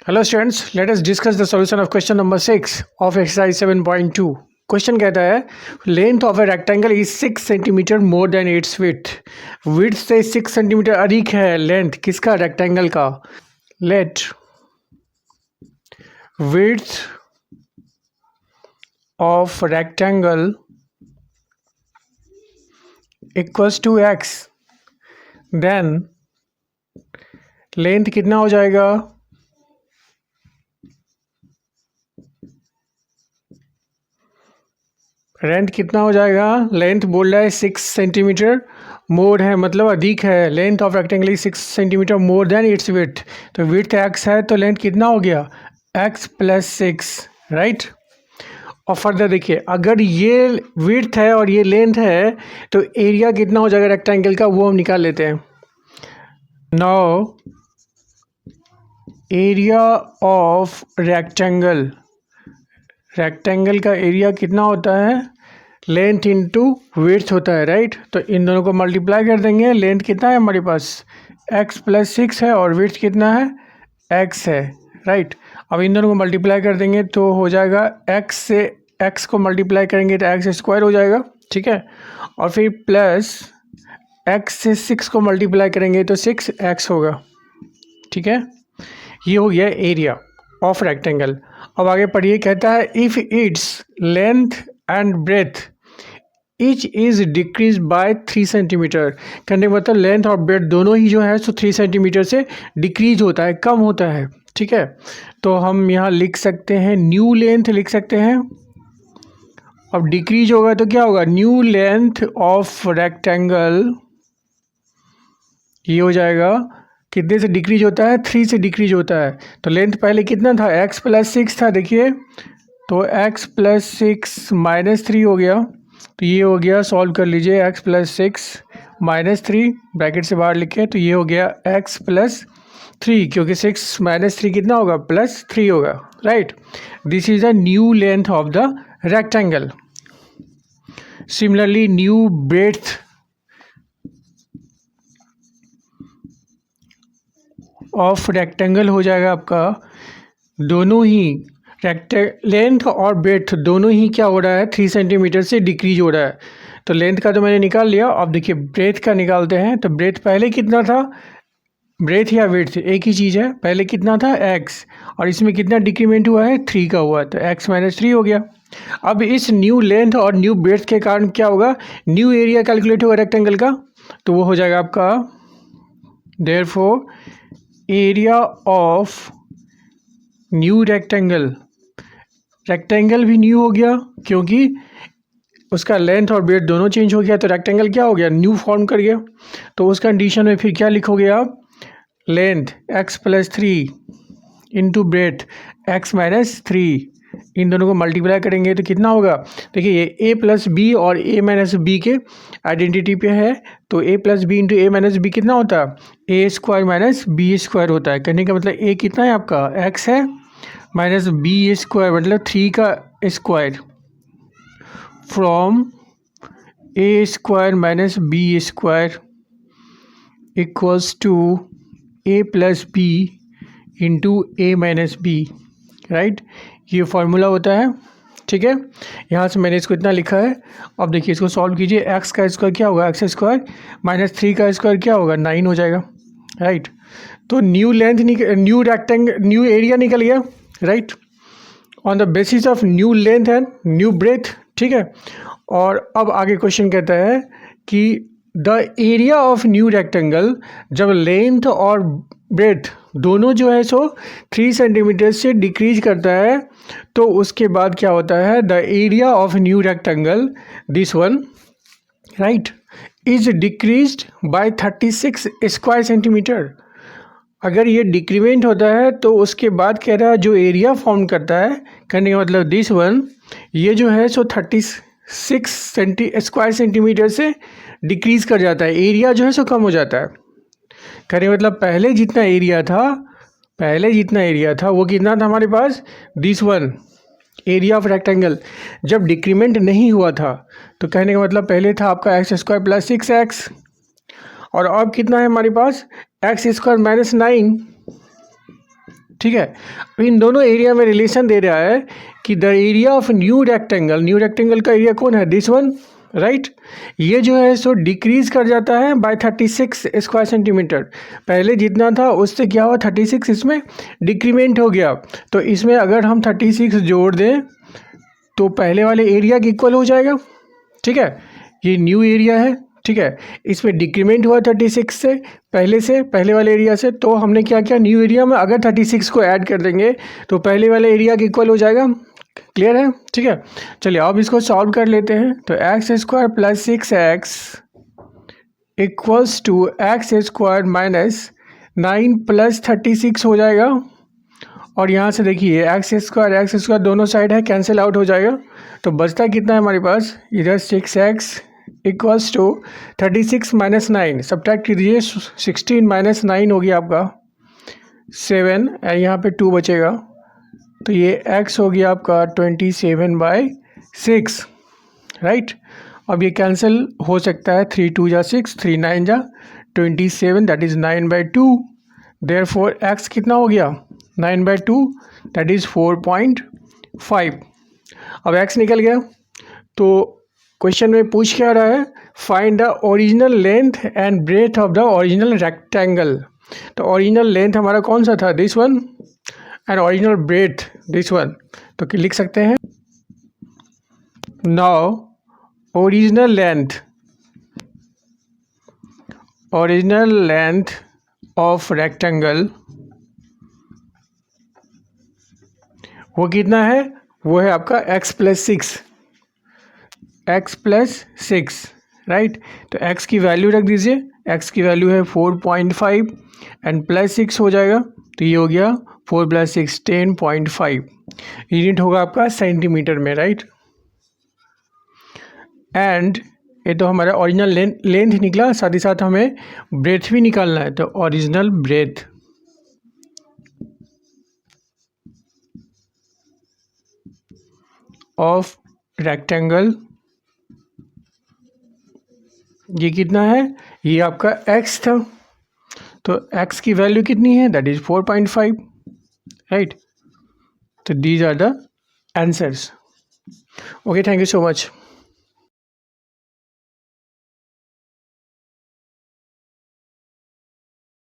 Hello students, let us discuss the solution of question number 6 of exercise 7.2. Question कहता है length of a rectangle is 6 centimetre more than its width से 6 centimetre अधिक है length किसका rectangle का। Let width of rectangle equals to x, then length कितना हो जाएगा। लेंथ कितना हो जाएगा, लेंथ बोल रहा है 6 सेंटीमीटर मोर है मतलब अधिक है। Length of rectangle 6 centimetre more than its width, तो विड्थ x है तो लेंथ कितना हो गया x प्लस 6, राइट। और फर्दर देखिए अगर ये विड्थ है और ये लेंथ है तो एरिया कितना हो जाएगा रेक्टेंगल का वो हम निकाल लेते हैं। Now area of rectangle, rectangle का एरिया कितना होता है लेंथ इंटू विड्थ होता है, राइट। तो इन दोनों को मल्टीप्लाई कर देंगे। लेंथ कितना है हमारे पास x प्लस 6 है और विड्थ कितना है x है, राइट। अब इन दोनों को मल्टीप्लाई कर देंगे तो हो जाएगा x से x को मल्टीप्लाई करेंगे तो x स्क्वायर हो जाएगा, ठीक है। और फिर प्लस x से 6 को मल्टीप्लाई करेंगे तो 6x होगा, ठीक है। ये हो गया एरिया ऑफ रेक्टेंगल। अब आगे पढ़िए, कहता है if its length and breadth each is decrease by 3 centimetre. कहने का मतलब लेंथ और ब्रेथ दोनों ही जो है सो 3 सेंटीमीटर से डिक्रीज होता है, कम होता है, ठीक है। तो हम यहाँ लिख सकते हैं न्यू लेंथ लिख सकते हैं। अब डिक्रीज होगा तो क्या होगा, न्यू लेंथ ऑफ रेक्टेंगल ये हो जाएगा कितने से डिक्रीज होता है 3 से डिक्रीज होता है। तो लेंथ पहले कितना था x प्लस 6 था, देखिए तो x प्लस 6 माइनस 3 हो गया। तो ये हो गया, सॉल्व कर लीजिए, x प्लस 6 माइनस 3 ब्रैकेट से बाहर लिखे तो ये हो गया x प्लस 3, क्योंकि 6 माइनस 3 कितना होगा प्लस 3 होगा, right. This is the new length of the rectangle. Similarly new breadth of rectangle हो जाएगा आपका, दोनों ही लेंथ और ब्रेथ दोनों ही क्या हो रहा है 3 सेंटीमीटर से डिक्रीज हो रहा है। तो लेंथ का तो मैंने निकाल लिया, अब देखिए ब्रेथ का निकालते हैं। तो ब्रेथ पहले कितना था, ब्रेथ या विड्थ एक ही चीज़ है, पहले कितना था x और इसमें कितना डिक्रीमेंट हुआ है 3 का हुआ है तो x माइनस 3 हो गया। अब इस न्यू लेंथ और न्यू ब्रेथ के कारण क्या होगा, न्यू एरिया कैलकुलेट होगा रेक्टेंगल का, तो वो हो जाएगा आपका therefore area of new rectangle. Rectangle भी न्यू हो गया क्योंकि उसका लेंथ और ब्रेथ दोनों चेंज हो गया, तो रेक्टेंगल क्या हो गया न्यू फॉर्म कर गया। तो उस कंडीशन में फिर क्या लिखोगे आप, length x plus 3 into breadth x minus 3, इन दोनों को मल्टीप्लाई करेंगे तो कितना होगा, देखिए ये a प्लस बी और a माइनस बी के आइडेंटिटी पे है, तो a plus B into a minus B कितना होता है a square minus B square होता है। कहने का मतलब a कितना है आपका x है माइनस बी स्क्वायर मतलब 3 का square from a square minus B square equals to a plus B into a minus B, right. ये फॉर्मूला होता है, ठीक है। यहाँ से मैंने इसको इतना लिखा है। अब देखिए इसको सॉल्व कीजिए, x का स्क्वायर क्या होगा x स्क्वायर माइनस 3 का स्क्वायर क्या होगा 9 हो जाएगा, राइट। तो new length new rectangle new area निकल गया, right, on the basis of new length and new breadth, ठीक है। और अब आगे क्वेश्चन कहता है कि the area of new rectangle, जब लेंथ और ब्रेथ दोनों जो है सो 3 सेंटीमीटर से डिक्रीज करता है तो उसके बाद क्या होता है, the area of new rectangle this one, right, is decreased bye 36 square centimetre. अगर ये डिक्रीमेंट होता है तो उसके बाद कह रहा है जो एरिया फॉर्म करता है, कहने का मतलब दिस वन, ये जो है सो 36 स्क्वायर सेंटीमीटर से डिक्रीज कर जाता है, एरिया जो है सो कम हो जाता है। कहने का मतलब पहले जितना एरिया था वो कितना था हमारे पास, this one area of rectangle जब डिक्रीमेंट नहीं हुआ था, तो कहने का मतलब पहले था आपका एक्स स्क्वायर प्लस 6x और अब कितना है हमारे पास एक्स स्क्वायर माइनस 9, ठीक है। इन दोनों एरिया में रिलेशन दे रहा है कि the area of new rectangle का एरिया कौन है, दिस वन, राइट। ये जो है सो डिक्रीज कर जाता है बाय 36 स्क्वायर सेंटीमीटर। पहले जितना था उससे क्या हुआ, 36 इसमें डिक्रीमेंट हो गया। तो इसमें अगर हम 36 जोड़ दें तो पहले वाले एरिया के इक्वल हो जाएगा, ठीक है। ये न्यू एरिया है, ठीक है। इसमें डिक्रीमेंट हुआ 36 से, पहले वाले एरिया से। तो हमने क्या किया, न्यू एरिया में अगर 36 को ऐड कर देंगे तो पहले वाले एरिया के इक्वल हो जाएगा। क्लियर है, ठीक है। चलिए अब इसको सॉल्व कर लेते हैं। तो x square plus 6x equals to x square minus 9 plus 36 हो जाएगा। और यहाँ से देखिए एक्स स्क्वायर दोनों साइड है, कैंसिल आउट हो जाएगा। तो बचता कितना है हमारे पास, इधर 6x equals to 36 minus 9, subtract कीजिए, 16 माइनस 9 हो गया आपका 7, यहाँ पे 2 बचेगा। तो ये x हो गया आपका 27/6, राइट। अब ये कैंसिल हो सकता है, 3 2 जा 6, 3 9 जा 27, दैट इज़ 9/2। देयरफॉर x कितना हो गया, 9/2, दैट इज़ 4.5। अब x निकल गया। तो क्वेश्चन में पूछ क्या रहा है, find the original length and breadth of the original rectangle. तो ओरिजिनल लेंथ हमारा कौन सा था, this one, and original breadth this one. तो लिख सकते हैं, now original length of rectangle वो कितना है, वो है आपका x प्लस 6, राइट। तो x की वैल्यू रख दीजिए, x की वैल्यू है 4.5 एंड प्लस 6 हो जाएगा। तो ये हो गया 4 + 6 10.5, यूनिट होगा आपका सेंटीमीटर में, राइट। एंड ये तो हमारा ओरिजिनल लेंथ निकला, साथ ही साथ हमें ब्रेथ भी निकालना है। तो ओरिजिनल ब्रेथ ऑफ रेक्टेंगल ये कितना है, ये आपका x था। तो x की वैल्यू कितनी है, दैट इज़ 4.5, राइट। तो these are the answers. Okay, thank you so much.